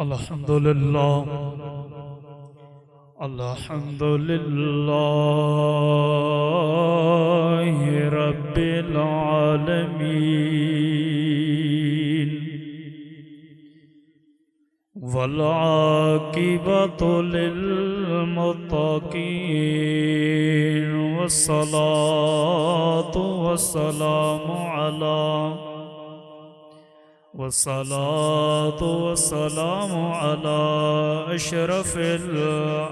अल्हम्दुलिल्लाह अल्हम्दुलिल्लाह रब्बिल आलमीन वल आकिबतु लिल मुत्तकीन वस्सलातु वस्सलामु अला अशरफिल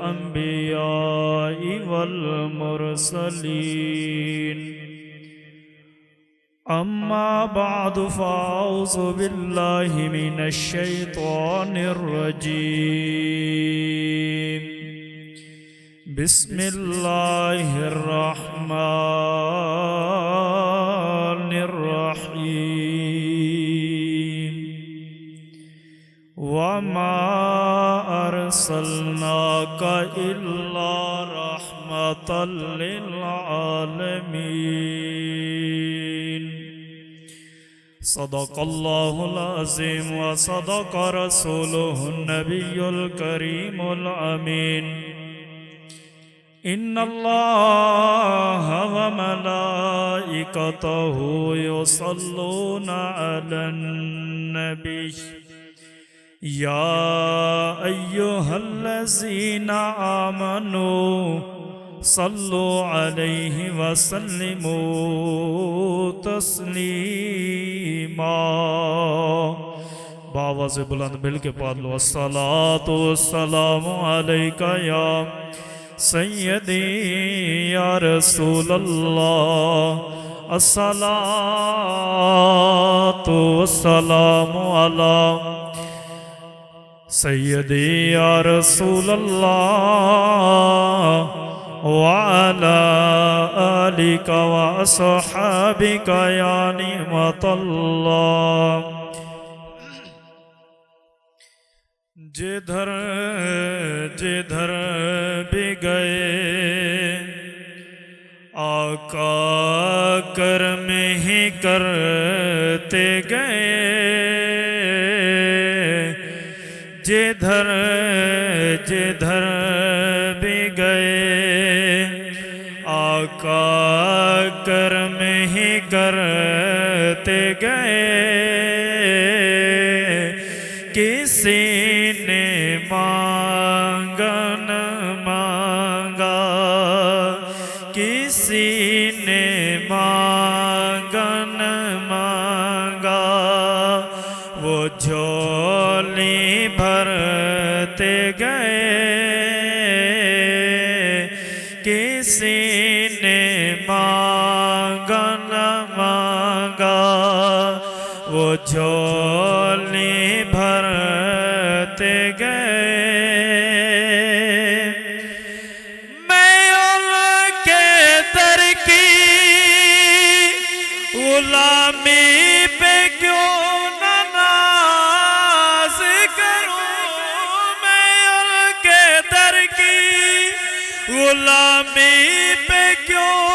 अंबियाइ वल मुरसलीन अम्मा बादु फ़ाऊज़ु बिल्लाहि मिनश शैतानिर रजीम बिस्मिल्लाहिर रहमानिर रहीम वमा अर्सलनाका इल्ला रहमतल लिल आलमीन सदक़ल्लाहुल अज़ीम व सदक़ रसूलुहुन नबियुल करीमुल अमीन इन्नल्लाह व मलाइकतहु युसल्लूना अलन नबी या अय्युहल्लज़ीना आमनू सल्लु अलैहि वसल्लिमू तस्लीमा। बावाज़ बुलंद मिल के पढ़ लो। अस्सलातु वस्सलामु अलैका या सय्यदी या रसूलल्लाह अस्सलातु वस्सलामु अला सय्यदी या रसूलल्लाह व अला आलिका व अस्हाबिका या निअमतल्लाह। जिधर जिधर भी गए आका कर्म ही करते गए जिधर जिधर भी गए आका कर्म ही करते गए किसी ने मांगन मांगा किसी ने मांगन मांगा वो झोली भरते गए किसी ने मांगन मांगा वो झोली भरते गए। मैं उनके दर की गुलामी पे क्यों नाज करूं मैं उनके दर की गुलामी पे क्यों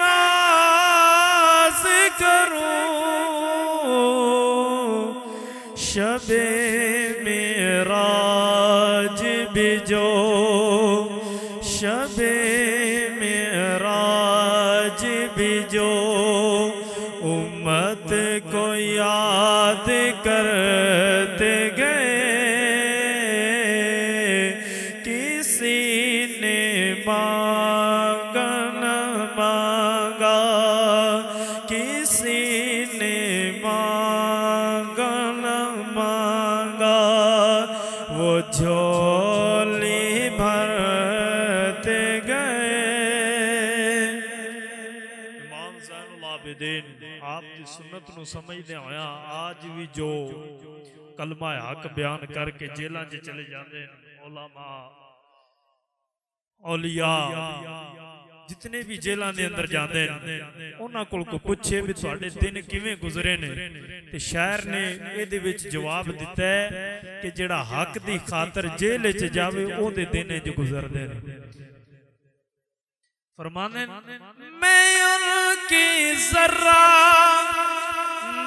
नाज करूं शबे मेराज भी जो शबे मेराज भी जो उम्मत को याद करते गए किसी ने मांगन मांगा किसी ने मांगन मांगा वो झोली भरते गए। इमाम ज़ैनुल आबिदीन आपकी सुन्नत नूं समझदे होया आज भी जो कलमा हक बयान करके जेलां 'च चले जाते हैं उलमा औलिया जितने भी जेलों के अंदर जाते हैं उन्हां कोल को पूछे भी तुहाडे दिन किवें गुजरे ने ते शायर ने इहदे विच जवाब दिता है कि जिहड़ा हक दी खातर जेल च जावे ओहदे दिन च गुजरदे ने। फरमाने मैं उनकी जर्रा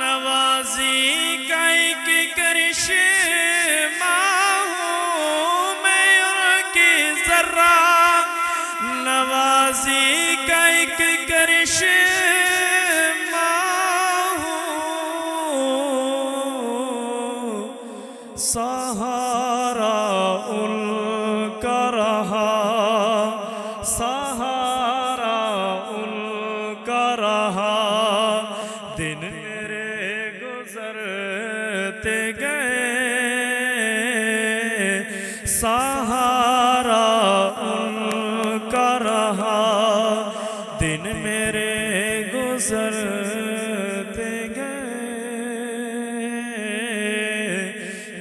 नवाजी का एक करिश्मा नियाजी का एक करिश्मा हूँ, सहारा उनका रहा, सहारा उनका रहा। दिन मेरे गुजरते गए, सहारा उनका रहा। दिन मेरे गुजरते गए,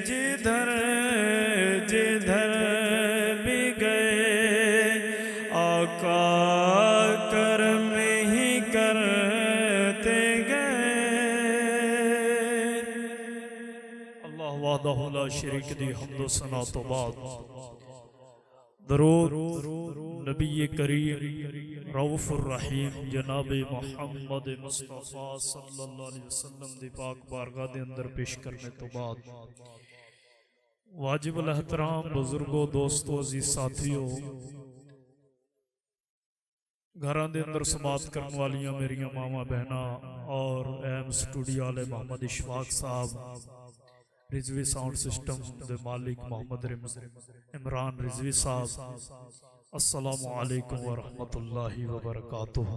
जिधर जिधर भी गए आका कर्म ही करते गए। अल्लाह वहदहु ला शरीक दी हम्दो सना तो बाद दरूद नबी करीम रऊफुर रहीम जनाब मुहम्मद मुस्तफा सल्लल्लाहु अलैहि वसल्लम दी पाक बारगाह दे अंदर पेश करने तो बाद वाजिबुल एहतराम बुजुर्गो दोस्तों अजीज साथियों, घरां दे अंदर समात करने वालियां मेरियां मामा बहना और एम स्टूडियो वाले मोहम्मद इशफाक साहब, रिजवी साउंड सिस्टम दे मालिक मोहम्मद इमरान रिजवी साहब, अस्सलामु अलैकुम व रहमतुल्लाहि व बरकातुहू।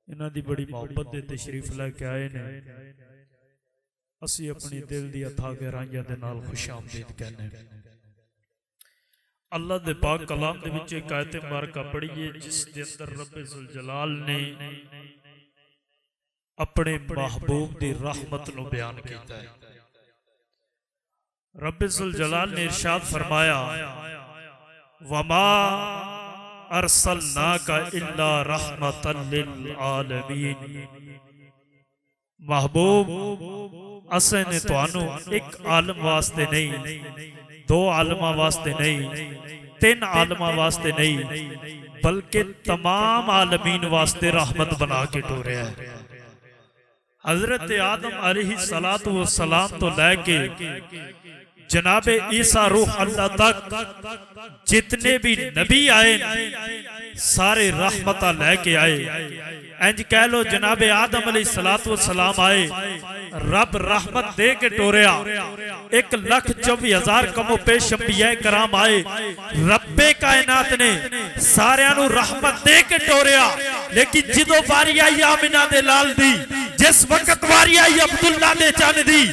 इन्हां दी बड़ी मोहब्बत दे तशरीफ लेके आए ने, असी अपनी दिल दी अथा गहराइयां दे नाल खुशामदीद कहने। अल्लाह दे पाक कलाम दे विच एक आयत मुबारक पढ़िए जिस दे अंदर रब्बे जुल जलाल ने अपने महबूब दी रहमत नु बयान कीता है। रब्बे जुल जलाल ने इरशाद फरमाया, वमा अरसलनाका इल्ला रहमतल लिल आलमीन। महबूब असें ने तुहानू एक आलम वास्ते नहीं, दो आलमा वास्ते नहीं, तीन आलमा वास्ते नहीं, बल्कि तमाम आलमीन वास्ते रहमत बना के टोरिया है। हजरत आदम अलैहिस्सलातु वस्सलाम तो लेके जनाबे ईसा रूह अल्लाह तक जितने भी नबी आए सारे रहमता लेके आए। इंज कह लो जनाबे आदम अलैहिस्सलातु वस्सलाम आए, रब रहमत दे के टोरिया। 1,24,000 कमो पेश अंबिया कराम आए, रब्बे कायनात ने सारियां नू रहमत दे के टोरिया। लेकिन जिदों वारी आई आमिना दे लाल दी, जिस वक्त वारी आई अब्दुल्ला दे चन दी,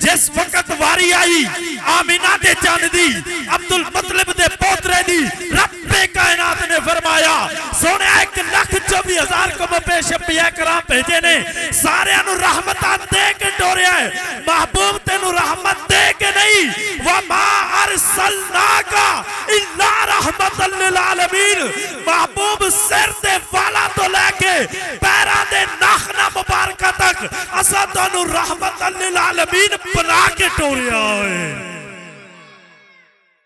जिस वक्त वारी आई आमिना दे चन दी, अब्दुल मतलब दे पोतरे दी, रब्बे कायनात ने फरमाया सोने 1,24,000 कमो पेश अंबिया कराम भेजे ने, सारियां नू रहमत दे के टोरिया है। महबूब तेनू रहमत दे के नहीं, वमा अरसलनाका इल्ला रहमतल लिल आलमीन। महबूब सिर दे वाला तो लेके पैरां दे नाखना मुबारक तक असा तुहानू रहमतल लिल आलमीन बना के टोरिया है।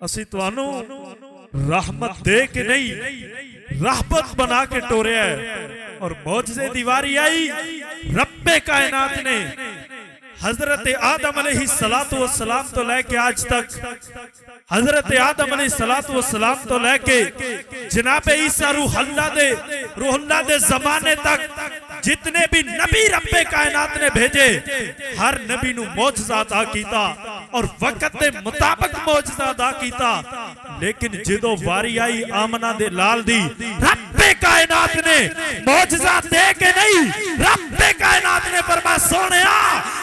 असी तुहानू रहमत दे के नहीं, रहमत बना के टोरिया है। और मौजज़े दीवारी आई, रब्बे कायनात ने हजरत आदम अलैहिस्सलातु वस्सलाम तो लेके आज तक, हजरत आदम अलैहिस्सलातु वस्सलाम तो लेके जनाबे ईसा रूहुल्लाह दे जमाने तक जितने भी नबी रब्बे कायनात ने भेजे, हर नबी नू मौजज़ा अता कीता और वक्त दे मुताबिक मौजज़ा अता कीता। लेकिन जिदों वारी आई आमना दे लाल दी, रब्बे कायनात ने मौजज़ा दे के नहीं, रब्बे कायनात ने फरमाया सोनिया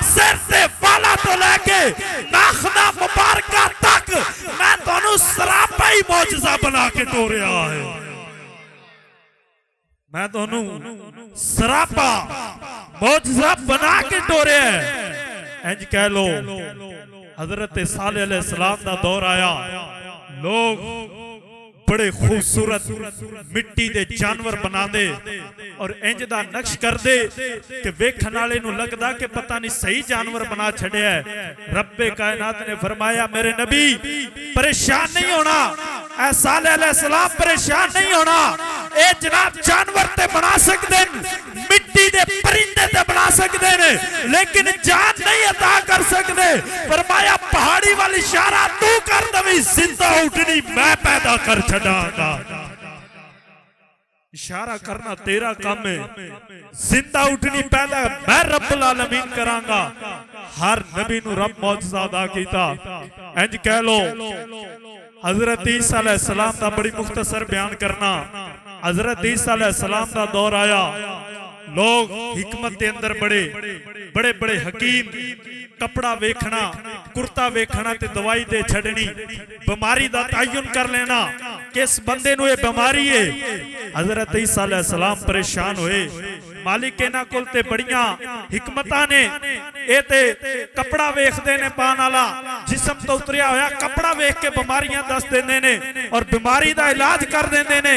सिर से वाला तो लेके नाखना मुबारका तक मैं तुहानू सरापा ही मौजज़ा बना के टोरिया है। मैं तुहानू सरापा मौजज़ा बना के टोरिया है। इंज कह लो हजरत सालेह अलैहिस्सलाम दा दौर आया, लोग बड़े खूबसूरत मिट्टी दे जानवर बना दे और इंज दा नक्श कर दे कि वेखण वाले नू लगदा कि पता नहीं सही जानवर बना छड़िया है। रब्बे कायनात ने फरमाया मेरे नबी परेशान नहीं होना, ऐ सालेह अलैहिस्सलाम परेशान नहीं होना। ए जनाब जानवर ते बना सकदे, मिट्टी दे परिंदे ते बना सकदे ने, लेकिन जान नहीं अता कर सकदे। फरमाया पहाड़ी वाली इशारा तू कर दवी, जिंदा उठनी मैं पैदा कर छड़ांगा। इशारा करना तेरा काम है, जिंदा उठनी पहले मैं रब्बुल आलमीन करांगा। हर नबी नू रब मौजज़ा अदा कीता। इंज कह लो हजरत ईसा अलैहिस्सलाम दा बड़ी मुख्तसर बयान करना। हजरत ईसा अलैहिस्सलाम दा दौर आया, लोग हिकमत के अंदर बड़े बड़े बड़े हकीम, कपड़ा वेखना, कुर्ता वेखना ते दवाई दे छड़नी, बीमारी दा तयन कर लेना किस बंदे नू ये बीमारी है। हजरत ईसा अलैहिस्सलाम परेशान हुए, मालिक इन्हां कोल ते बड़ियां हिकमतां ने, ये ते कपड़ा वेखदे ने पान वाला, जिस्म तो उतरिया होया कपड़ा वेख के बीमारियां दस देंदे ने और बीमारी दा इलाज कर देंदे ने।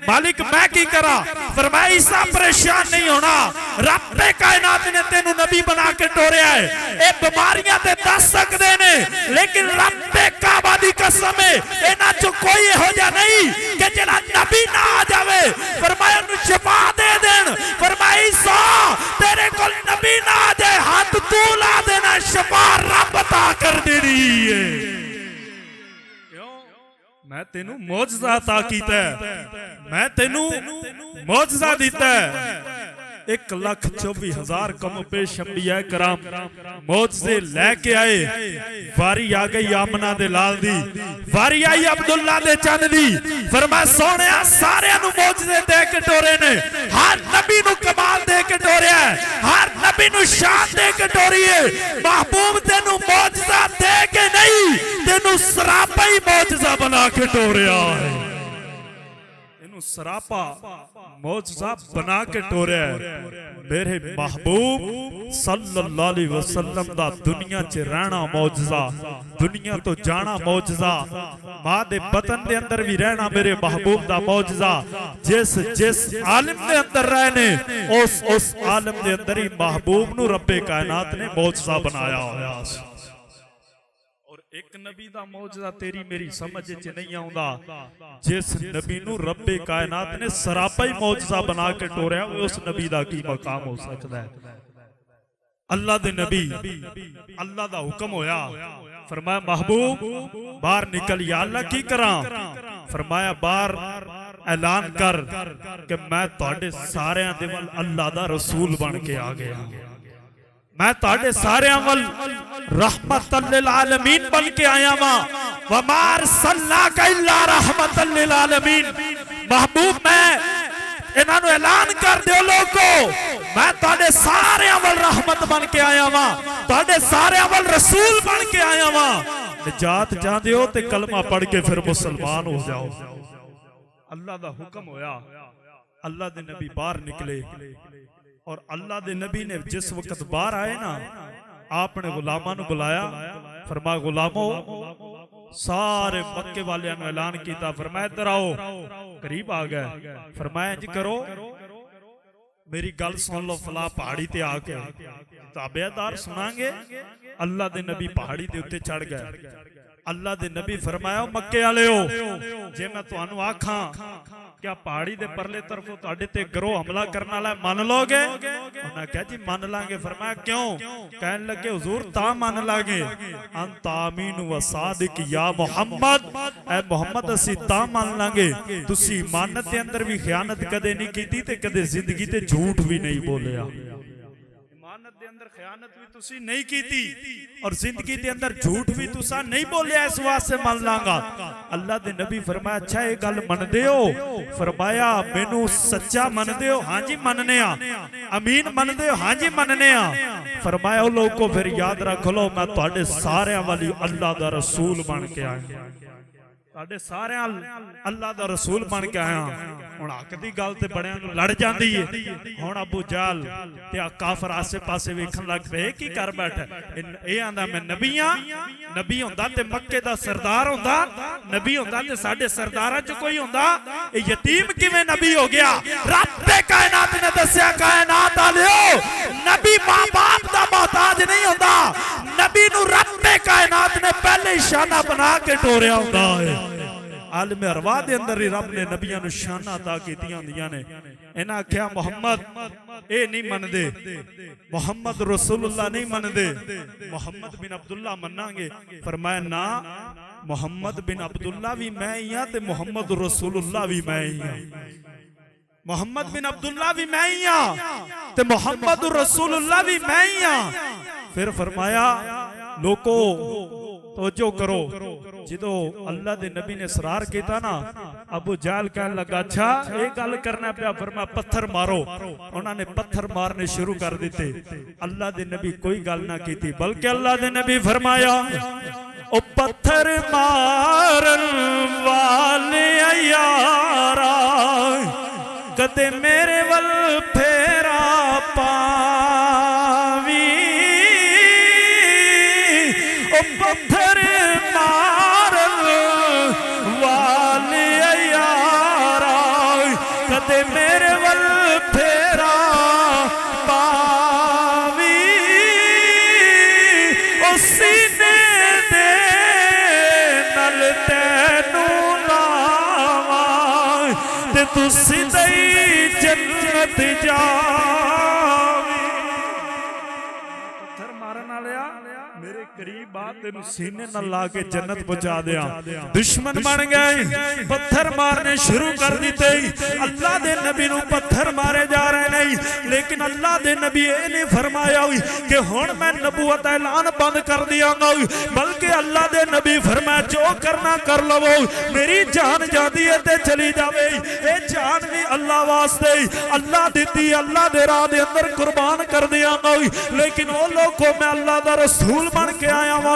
मालिक मैं की करा? फरमाया ईसा परेशान नहीं होना, रब कायनात ने तेनू नबी बना के टोरिया है। ये बीमारियां ते दस सकदे ने, लेकिन रब काबा दी कसम है इन्हां चों कोई इहो जिहा नहीं कि जिहड़ा नबी ना आ जावे। फरमाया नु शफा दे देन। फरमाया ईसा तेरे कोल नबी ना आ जाए, हाथ तू ला देना, शफा रब अता कर देनी है। क्यों? मैं तेनू मौजज़ा अता कीता है, मैं तेनू मौजज़ा दिता है। 1,24,000 कम पेश अंबिया कराम मौजज़े लेके आए। वारी आ गई आमना दे लाल दी, वारी आई अब्दुल्ला दे चंद दी। फरमाया सोहणिया सारियां नू मौजज़े दे के टोरे ने, हर नबी नू कमाल दे के टोरिया है, हर नबी नू शान दे के टोरी है। महबूब तेनू मौजज़ा दे के नहीं, तेनू सरापा ही मौजज़ा बना के टोरिया है। सरापा मौजज़ा बना के टोरिया है। मेरे महबूब सल्लल्लाहु अलैहि वसल्लम दा दुनिया च रहना मौजज़ा, दुनिया तो जाना मौजज़ा, मां दे बतन दे अंदर भी रहना मेरे महबूब दा मौजज़ा। जिस जिस आलिम दे अंदर रहने उस आलिम दे अंदर ही महबूब नू रब्बे कायनात ने मौजज़ा बनाया होया। एक नबी दा मौजज़ा तेरी मेरी समझ च नहीं आउंदा, जिस नबी नू रब्बे कायनात ने सरापा ही मौजज़ा बना के टोरिया, उस नबी दा की मकाम हो सकदा है। अल्लाह दे नबी, अल्लाह दा हुक्म होया, फरमाया महबूब बाहर निकल। या अल्लाह की करा? फरमाया बाहर ऐलान कर कि मैं तुहाडे सारियां दे वल अल्लाह दा रसूल बन के आ गया, मैं तुहाडे सारियां वल रहमतल लिल आलमीन बन के आया वा। वमा अरसलनाका इल्ला रहमतल लिल आलमीन। महबूब मैं इन्हां नू ऐलान कर दियो लोगो, मैं तुहाडे सारियां वल रहमत बन के आया वा, तुहाडे सारियां वल रसूल बन के आया वा। निजात चाहते हो ते कलमा पढ़ के फिर मुसलमान हो जाओ। अल्लाह दा हुक्म होया, अल्लाह दे नबी बाहर निकले और अल्लाह दे नबी ने जिस वक्त बाहर आए ना, आपने गुलामां नू बुलाया। फरमाया गुलामो, सारे मक्के वालियां नू ऐलान कीता। फरमाया इधर आओ, करीब आ गए। फरमाया इंज करो, मेरी गल सुन लो, फला पहाड़ी ते आके ताबेदार सुनांगे। अल्लाह दे नबी पहाड़ी दे उत्ते चढ़ गए। अल्लाह दे नबी फरमाया मक्के वालेओ, जे मैं तुहानू आखां क्या पहाड़ी दे परले तरफों तुहाडे ते गिरोह हमला करने वाला मन लोगे? उन्हें कहा जी मन लांगे। फरमाया क्यों? कहने लगे हुजूर ता मन लागे, अंत आमीन व सादिक या मोहम्मद, ऐ मोहम्मद असी ता मन लांगे तुसी इमानत दे अंदर भी खयानत कदे नहीं कीती ते कदे जिंदगी ते झूठ भी नहीं बोलिया। इमानत दे अंदर खयानत भी तुसी नहीं कीती और जिंदगी दे अंदर झूठ भी तुसा नहीं बोलिया, इस वास्ते मन लांगा। अल्लाह दे नबी फरमाया अच्छा ये गल मनदे हो? फरमाया मैनू सच्चा मनदे हो? हां जी मनने आ। अमीन मनदे हो? हां जी मनने आ। फरमाया ओ लोगो फिर याद रख लो, मैं तुहाडे सारियां वाली अल्लाह दा रसूल बन के आया, तुहाडे सारियां अल्लाह दा रसूल बन के आया। हुण हक दी गल ते बड़ियां नूं लड़ जांदी है। हुण अबू जहल ते काफर आसे पासे वेखण लग पे, की कर बैठा? ए आंदा मैं नबी हां, नबी हुंदा ते मक्के दा सरदार हुंदा, नबी हुंदा ते साडे सरदारां च कोई हुंदा, ए यतीम किवें नबी हो गया? रब दे कायनात ने दस्सिया, कायनात वालिओ नबी मां बाप दा मोहताज नहीं हुंदा, नबी नूं रब दे कायनात ने पहले ही शाना बना के टोरिया हुंदा है। आलम अरवाह दे अंदर ही रब ने नबियां नूं शाना अता कीतियां हुंदियां ने। इन्हां आख्या मोहम्मद ए नहीं मनदे, मोहम्मद रसूलुल्लाह नहीं मनदे, मोहम्मद बिन अब्दुल्ला मनांगे। फरमाया ना, मोहम्मद बिन अब्दुल्ला भी मैं ही हां ते मोहम्मद रसूलुल्लाह भी मैं ही हां। मुहम्मद बिन अब्दुल्ला भी मैं ही हाँ ते मुहम्मद रसूलुल्लाह भी मैं ही हाँ। फिर फरमाया लोको तवज्जो करो, जो अल्लाह दे नबी ने इसरार किया ना, अबू जहल कहने लगा अच्छा ये गल करना पिया, फरमाया पत्थर मारो। उन्होंने पत्थर मारने शुरू कर दिते। अल्लाह दे नबी कोई गल ना की, बल्कि अल्लाह दे नबी फरमाया ओ पत्थर मारन वाले यारा कदे मेरे वल फेरा पावी, ओ पत्थर मारन वाले यारा कदे मेरे वल फेरा पावी, ओ सीने दे नल तैनू लावा ते तू सीधे जन्नत जावी। पत्थर मारन वालिया मेरे करीब आ, तेनू सीने न ला के जन्नत पहुंचा दिया। दुश्मन बन गए, पत्थर मारने शुरू कर दिते। अल्लाह दे नबी नू पत्थर मारे जा रहे नहीं, लेकिन अल्लाह दे नबी ये नहीं फरमाया कि हुण मैं नबूवत ऐलान बंद कर दियांगा, बल्कि अल्लाह दे नबी फरमाया जो करना कर लवो, मेरी जान जाती है ते चली जावे, ये जान भी अल्लाह वास्ते अल्लाह दिती, अल्लाह दे राह दे अंदर कुर्बान कर दियांगा। लेकिन वो लोगों मैं अल्लाह दा रसूल बन के आया हुँ।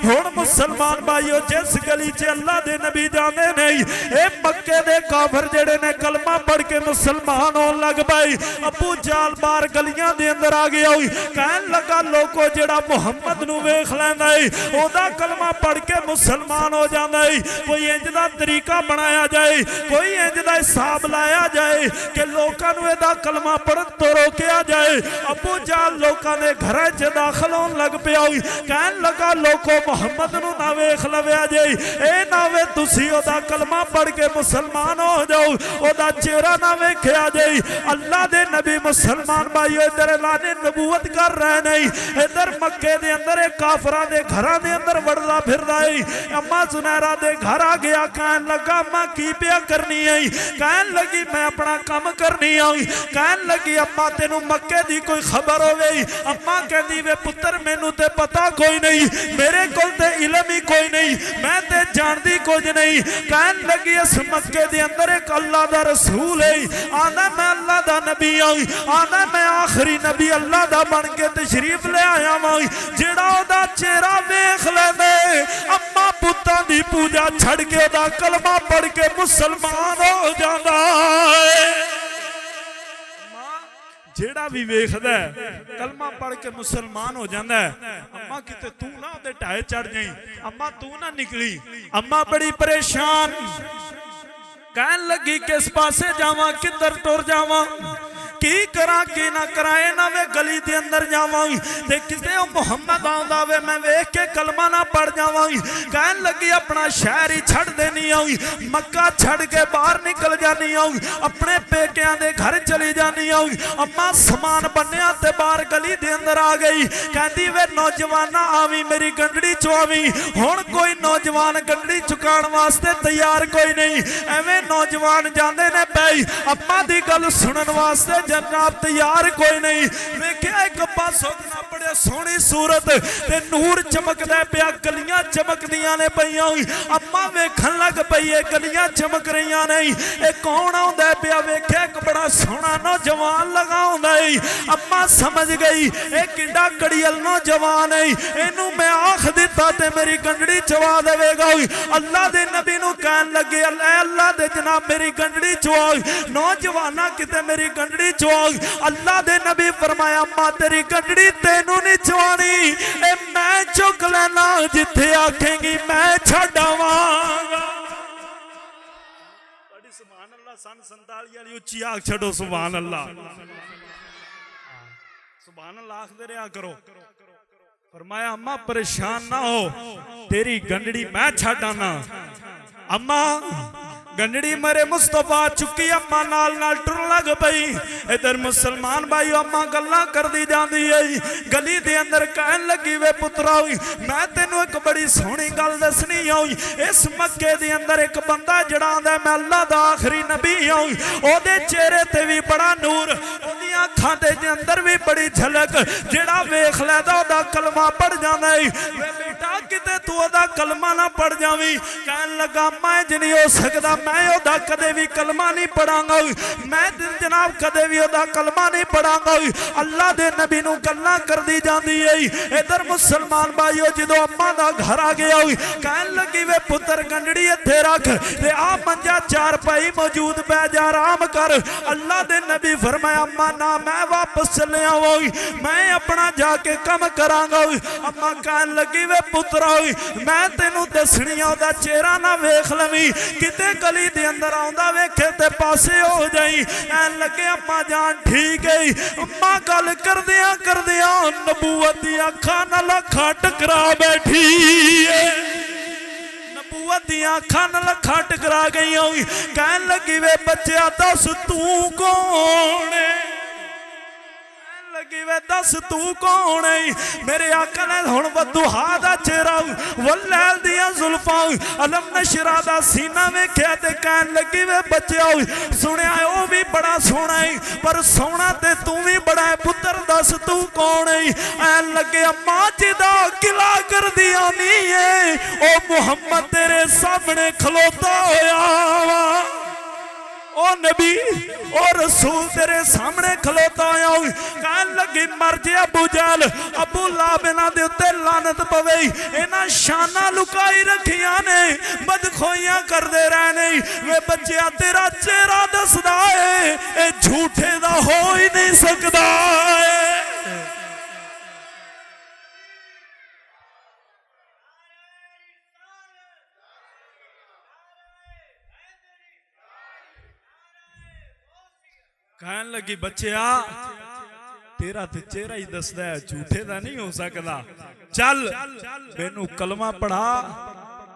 हुण मुसलमान भाईओ जिस गली च अल्लाह दे नबी जाते नहीं, ये मक्के दे काफिर जेड़े ने कलमा पढ़ के मुसलमान होने लग पाए। अबू जाल बार गलियां दे अंदर आ गया, कहन लगा लोगो जेड़ा मुहम्मद नू वेख लैंदा है ओदा कलमा पढ़ के मुसलमान हो जांदा है। कोई इंज दा तरीका बनाया जाए, कोई इंज दा हिसाब लाया जाए कि लोकां नू इहदा कलमा पढ़न तो रोकिया जाए। अबू जाल लोकां दे घरां च दाखल होण लग पिया, कहन लगा लोगो मुहम्मद नू ना वेख लविया जे, ए ना वे तुसी ओदा कलमा पढ़ के मुसलमान हो जाओ, ओदा चेहरा ना वेखिया जे। अल्लाह दे नबी मुसलमान भाई इधर लाने नबूवत कर रहे नहीं, इधर मक्के दे अंदर एक काफरां दे घरां दे अंदर वड़दा फिरदा है। अम्मा सुनैरा दे घर आ गया, कहन लगा अम्मा की पिया करनी है, कहन लगी मैं अपना काम करनी आई। कहन लगी अम्मा तेनू मक्के दी कोई खबर होवे? अम्मा कहदी वे पुत्र मैनू ते पता कोई नहीं, मेरे को ते इलम ही कोई नहीं, मैं ते जानती कुछ नहीं। कहन लगी इस मक्के दे अंदर एक अल्लाह दा रसूल है, आंदा मैं अल्लाह दा नबी आई, आंदा मैं आखिरी नबी अल्लाह दा बन के तशरीफ ले आया वां, जेड़ा ओदा चेहरा वेख लैंदे अम्मा पुत्तां दी पूजा छड़ के ओदा कलमा पढ़ के मुसलमान हो जांदा है। जेड़ा भी वेखदा कलमा पढ़ के मुसलमान हो जाता है। अम्मा किते तू ना उहदे ढाए चढ़ जाई, अम्मा तू ना निकली। अम्मा बड़ी परेशान, कहन लगी किस पासे जावां, किधर टुर जावां, की करा की ना कराए ना वे गली दे अंदर जावां ते किते ओ मुहम्मद आंदा वे मैं वेख के कलमा ना पढ़ जावां। कहन लगी अपना शहर ही छड़ देनी आई, मक्का छड़ के बाहर निकल जानी आई, अपने पेकियां दे घर चली जानी आई। अम्मा समान बन्निया ते बाहर गली दे अंदर आ गई, कहती वे नौजवाना आवी मेरी गंडड़ी चुआवी। हुण कोई नौजवान गंडड़ी चुकाण वास्ते तैयार कोई नहीं, एवें नौजवान जांदे ने पई, अम्मा दी गल सुनन वास्ते जनाब तैयार कोई नहीं। वेख्या एक पासों ना बड़े सोहनी सूरत ते नूर चमकदा पिया, गलियां चमकदियां ने पईयां। अम्मा वेखन लग पई है गलियां चमक रही नहीं, ये कौन आउंदा पिया? वेख्या एक बड़ा सोहना नौजवान लगा आउंदा है। अम्मा समझ गई ये किड्डा कड़ियल नौजवान है, इनू मैं आख दिता ते मेरी गंडड़ी चवा देवेगा। अल्लाह दे नबी नू कहन लगे अल्लाह दे जनाब मेरी गंडड़ी चवा, नौजवाना किते मेरी गंडड़ी अल्लाह दे नबी फरमाया अम्मा तेरी गंडड़ी तेनू नहीं चवानी, ए मैं चुक लेना, जिथे आखेंगी मैं छड्ड आवांगा। सुभान अल्लाह सन 47 वाली उच्ची आख छड़ो सुभान अल्लाह, सुभान अल्लाह आखदे रहा करो। फरमाया अम्मा परेशान ना हो, तेरी गंडड़ी मैं छड्ड आना। अम्मा गंडड़ी मेरे मुस्तफा चुकी अम्मा नाल नाल टुर लग पई। इधर मुसलमान भाई अम्मा गल्लां करदी जांदी है। गली दे अंदर कहन लगी वे पुत्रा मैं तेनू एक बड़ी सोहनी गल दसनी आई। इस मक्के दे अंदर एक बंदा जड़ा आंदा मैं अल्लाह दा आखिरी नबी आई। ओदे चेहरे ते भी बड़ा नूर, ओदियां अखां दे अंदर भी बड़ी झलक, जेड़ा वेख लैदा ओदा कलमा पढ़ जांदा है। वे बेटा किते तू ओदा कलमा ना पढ़ जावी। कहन लगा मैं ज नहीं हो सकदा, मैं ओदा कदे भी कलमा नहीं पढ़ांगा, मैं जनाब कदे भी ओदा कलमा नहीं पढ़ांगा। अल्लाह दे नबी नूं गल्लां करदी जांदी है। इधर मुसलमान भाईओ जदों अम्मा दा घर आ गया कहन लगी वे पुत्र गंडड़ी इत्थे रख ते आ मंजा चार पाई मौजूद पै जा आराम कर। अल्लाह दे नबी फरमाया अम्मा ना मैं वापस चले आवां, मैं अपना जाके कम करांगा। अम्मा कहन लगी वे पुत्र मैं तेनू दसनी ओदा चेहरा ना वेख लवी, किते गली दे अंदर आउंदा वेखे ते पासे हो जाई। ऐन लगे अम्मा जान ठीक है। अम्मा गल करदियां करदियां नबूवत दी अखां नाल अखां टकरा बैठी है। नबूवत दी अखां नाल अखां टकरा गई। कहन लगी वे बच्चा दस तू कौन है? लगी वे दस तू कौन है? मेरे आका ने हुण वदुहा दा चेहरा वल्लैल दियां जुल्फां अलम नशरा दा सीना वेख्या ते कहन लगी वे बच्चा सुनिया ओ भी बड़ा सोहना है पर सोहना ते तू भी बड़ा है, पुत्र दस तू कौन है? ऐन लगे अम्मा जिदा किला कर दिया नहीं है ओ मुहम्मद तेरे सामने खलोता होया वा। ओ नबी ओ रसूल तेरे सामने खलोता आया। कहन लगी मर जे अबू जहल अबू लाब इन्हां दे उत्ते लानत पवे, इन्हां शाना लुकाई रखियां ने, बदखोइयां करदे रहने। वे बच्चिया तेरा चेहरा दसदा है ए झूठे दा हो ही नहीं सकदा है। कहन लगी बच्चिया तेरा ते चेहरा ही दसदा है, झूठे दा नहीं हो सकदा। चल मैनू कलमा पढ़ा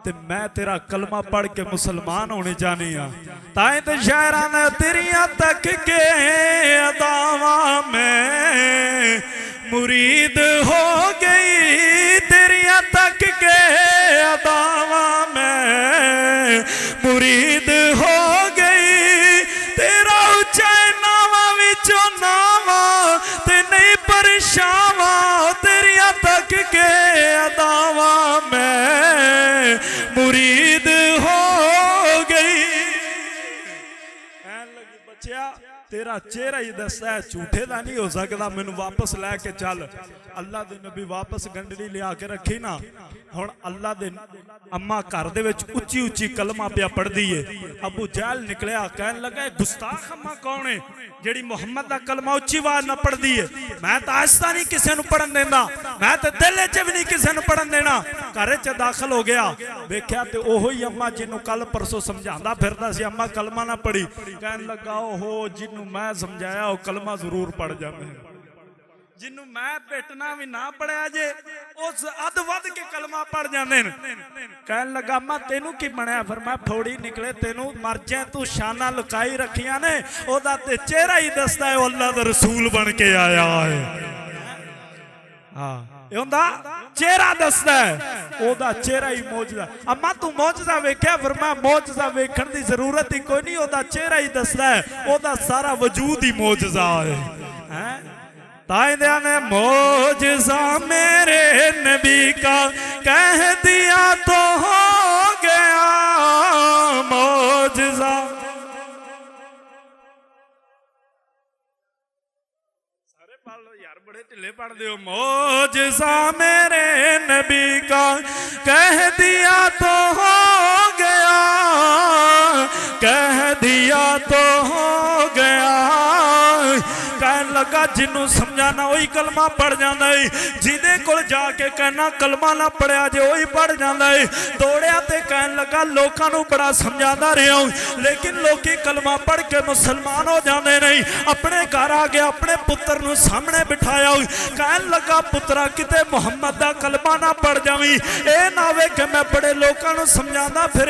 ते मैं तेरा कलमा पढ़ के मुसलमान होने जानी आ। ताए ते शायरा ने तेरिया तक के अदावां में मुरीद हो गई, तेरिया तक के अदावां में मुरीद हो गई। तेरा उचैन नावा ते नहीं परछावा, तेरिया तक के अदावा में मुरीद हो गई। ऐन लगी बच्चिया तेरा चेहरा ही दसदा है, झूठे दा नहीं हो सकदा। मैनू वापस लैके चल। अल्लाह दे नबी वापस गंडड़ी लिया के रखी ना। हुण अल्लाह दे अम्मा घर दे विच उच्ची उच्ची कलमा पिया पढ़दी है। अबू जहल निकलिया कहन लगा गुस्ताख अम्मा कौन है जेड़ी मुहम्मद दा कलमा उच्ची आवाज ना पढ़दी है? मैं तो आस्ता नहीं किसी नूं पढ़न देंदा, मैं तो दिल च भी नहीं किसी नूं पढ़न देना। घर च दाखिल हो गया, वेख्या ते ओहो ही अम्मा जिन्नू कल परसों समझांदा फिरदा सी अम्मा कलमा ना पढ़ी। कहन लगा ओहो जिन्नू मैं समझाया वो कलमा जरूर पढ़ जावे, जिन्नू मैं पिटना भी ना पढ़िया जे उस अध वध के कलमा पढ़ जाते। कहन लगा अम्मा तेनू की बनया? फिर मैं फोड़ी निकले तेनू मर जाए, तू शाना लुकाई रखिया ने, ओदा ते चेहरा ही दसदा है अल्लाह दा रसूल बन के आया है। हाँ ओदा चेहरा दसदा है, ओदा चेहरा ही मौजूदा। अम्मा तू मौजूदा वेख्या? फिर मैं मौजूदा वेखण दी जरूरत ही कोई नहीं, ओदा चेहरा ही दसदा है, ओदा सारा वजूद ही मौजूदा है। ताइदा ने मौजज़ा मेरे नबी का कह दिया तो हो गया मौजज़ा। सारे पढ़ लो यार, बड़े ढिले पढ़ दो। मौजज़ा मेरे नबी का कह दिया तो हो गया, कह दिया तो हो गया। कहन लगा जिन्नू समझाना वही कलमा पढ़ जाता है। जिदे कोल जाके कहना कलमा ना पढ़िया जे वही पढ़ जाता है। दौड़िया ते कहन लगा लोगों को बड़ा समझाता रहा लेकिन लोग कलमा पढ़ के मुसलमान हो जाते नहीं। अपने घर आ गया अपने पुत्र नूं सामने बिठाया कहन लगा पुत्रा किते मुहम्मद दा कलमा ना पढ़ जावी ए ना वे कि मैं बड़े लोगों को समझाता फिर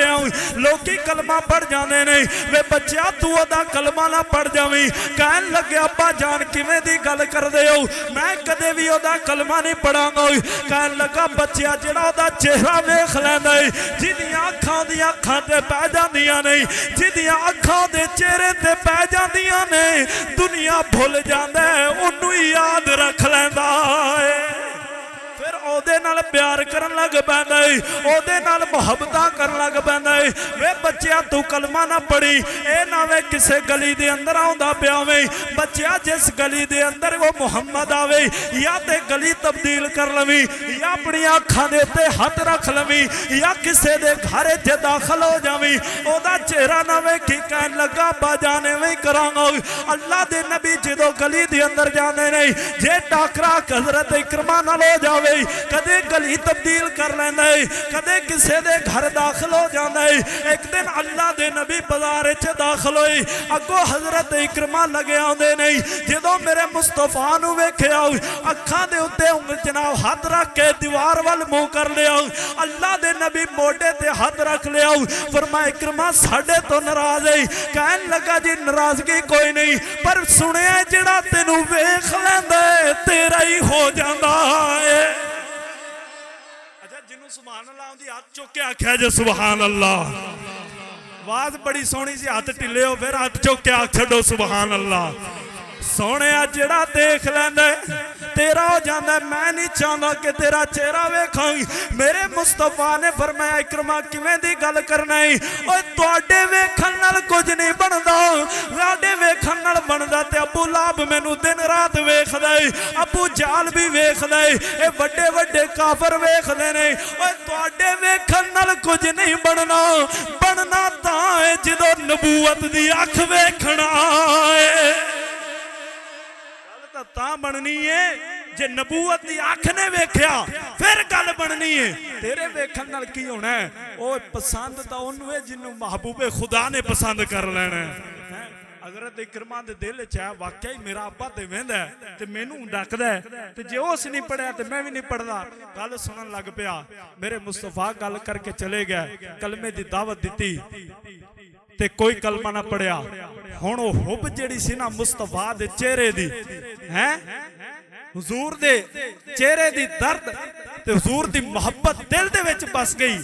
लोग कलमा पढ़ जाते नहीं वे बच्चा तू ओदा कलमा ना पढ़ जावी। कहन लगे अब्बा जान किवें दी गल करदे हो मैं कदे भी ओदा कलमा नहीं पढ़ांगा। कहन लगा बच्चा जिहड़ा ओदा चेहरा वेख लैंदा है जिहदियां अखां दी अखां ते पै जांदियां ने जिहदियां अखां दे चेहरे ते पै जांदियां ने दुनिया भुल जांदा है ओनू ही याद रख लैंदा है। फिर ओदे नाल प्यार करन लग पैंदा है ओदे नाल मुहब्बतां करन लग पैंदा है। वे बच्चिया तू कलमा ना पढ़ी ए ना वे किसे गली दे अंदर आउंदा पिया वे बच्चिया जिस गली दे अंदर वो मुहम्मद आवे या ते गली तब्दील कर लवी या अपनी अखां दे उत्ते हाथ रख लवी या किसे दे घर च दाखल हो जावी ओदा चेहरा ना वेखी। कहन लगा बा जाने में करांगा अल्लाह दे नबी जदों गली दे अंदर जांदे नहीं जे टाकरा हज़रत इकरमा नाल हो जावे कदे गली तब्दील कर लेंदा है कदे किसे दे घर दाखिल हो जाता है। एक दिन अल्लाह दे नबी बाजार च दाखिल होए अगों हज़रत इकरमा लगे आउंदे नहीं जदों मेरे मुस्तफा नूं वेखिया अखां दे उत्ते जनाब हाथ रख के दीवार वाल मुंह कर लिया अल्लाह दे नबी मोढे ते हाथ रख लिया फरमाया इकरमा साडे तो नाराज है। कहन लगा जी नाराजगी कोई नहीं पर सुनिया जिहड़ा तैनूं वेख लैंदा है तेरा ही हो जांदा है। सुभान अल्लाह दी हाथ चुक के आख्या जे सुभान अल्लाह आवाज बड़ी सोहनी सी हाथ ढिले हो फिर हाथ चुक के आख छो सुभान अल्लाह। सोने जिहड़ा देख लैंदा तेरा हो जाता मैं नहीं चाहता कि तेरा चेहरा वेखां। मेरे मुस्तफा ने फरमाया इकरमा किवें दी गल करना है ओए तुहाडे वेखण नाल कुछ नहीं बनदा साडे वेखण नाल बनदा ते अबू लाभ मैनू दिन रात वेखदा है अबू जाल भी वेखदा है ए वड्डे वड्डे काफर वेखदे ने ओए तुहाडे वेखण नाल कुछ नहीं बनना बनना तां है जदों नबूवत दी अख वेखना है ता बननी है जे नबूवत दी अख ने वेख्या फिर गल बननी है। तेरे वेखण नाल की होना है ओ पसंद तां ओनू है जिन्नू महबूबे खुदा ने पसंद कर लेना है। हज़रत इकरमा दे दिल च है वाकई मेरा अब्बा ते वेंदा ते मैनू डकदा ते जे उस नहीं पढ़िया ते मैं भी नहीं पढ़दा। गल सुनन लग पिया मेरे मुस्तफा गल करके चले गए कलमे दी दावत दिती ते कोई कलमा ना पढ़िया। हुण ओ हुब जिहड़ी सी ना मुस्तफा दे चेहरे दी हैं हुजूर दे चेहरे दी दर्द ते हुजूर दी मोहब्बत दिल दे विच बस गई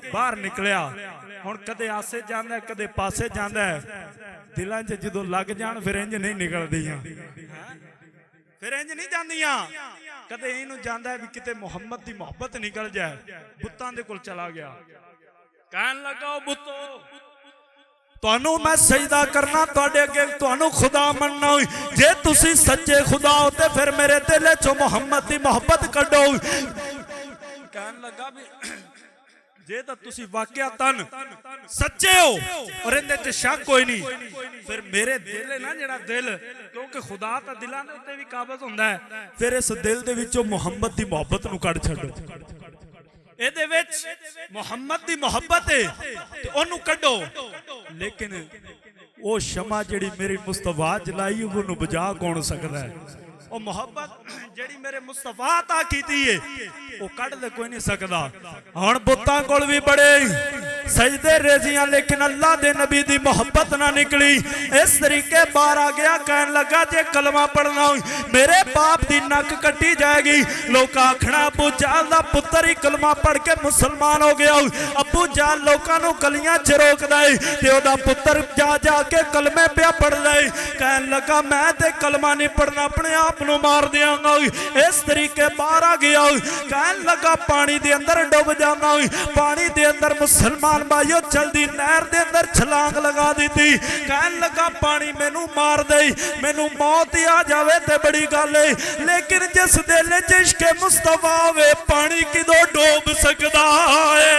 बाहर निकलिया। हुण कदे आसे जांदा कदे पासे जांदा दिलां च जदों लग जाण फिर इंज नहीं निकलदियां फिर इंज नहीं जांदियां कदे इहनूं जांदा भी किते मुहम्मद दी मोहब्बत निकल जाए। बुत्तां दे कोल चला गया कहन लगा ओ बुत्तो तुहानू मैं सजदा करना तुहाडे अगे तुहानू खुदा मनना जे तुसी सच्चे खुदा हो ते फिर मेरे दिल चो मुहम्मद दी मोहब्बत कढो। कहन लगा भी जे तां तुसी वाकया तन सच्चे हो और इहदे ते शक कोई नहीं फिर मेरे दिल है ना जिहड़ा दिल क्योंकि खुदा तां दिलां दे उत्ते भी काबज हुंदा है फिर इस दिल दे विचों मुहम्मद दी मोहब्बत नू कढ छड्डो। ਇਹਦੇ ਵਿੱਚ ਮੁਹੰਮਦ ਦੀ ਮੁਹੱਬਤ ਹੈ ਤੇ ਉਹਨੂੰ ਕੱਢੋ लेकिन वो शमा जिहड़ी मेरी मुस्तफा जलाई ਉਹਨੂੰ बुझा कौन सकदा है। ਉਹ ਮੁਹੱਬਤ ਜਿਹੜੀ मेरे मुस्तफा अता कीती है वो कढ दे कोई नहीं सकदा। हुण बुत्तां कोल भी बड़े सजदे रेजियां लेकिन अल्लाह दे नबी दी मोहब्बत ना निकली। इस तरीके बाहर आ गया कहन लगा जे कलमा पढ़ना मेरे बाप दी नक कट्टी जाएगी। लोग आखना अबू जाल दा पुत्तर ही कलमा पढ़ के मुसलमान हो गया। अबू जाल लोकां नूं गलियां च रोकदा है ते ओदा पुत्तर जा जा के कलमे पिया पढ़दा है। कहन लगा मैं ते कलमा नहीं पढ़ना अपने आप नूं मार दियांगा। इस तरीके बाहर आ गया कहन लगा पानी दे अंदर डुब जाना पानी दे अंदर मुसलमान भाइयों चलदी नहर दे अंदर छलांग लगा दी थी। कहन लगा पानी मैनू मार दे मैनू मौत ही आ जावे ते बड़ी गल है लेकिन जिस दिल च इश्क मुस्तफा वे पानी किदों डूब सकदा है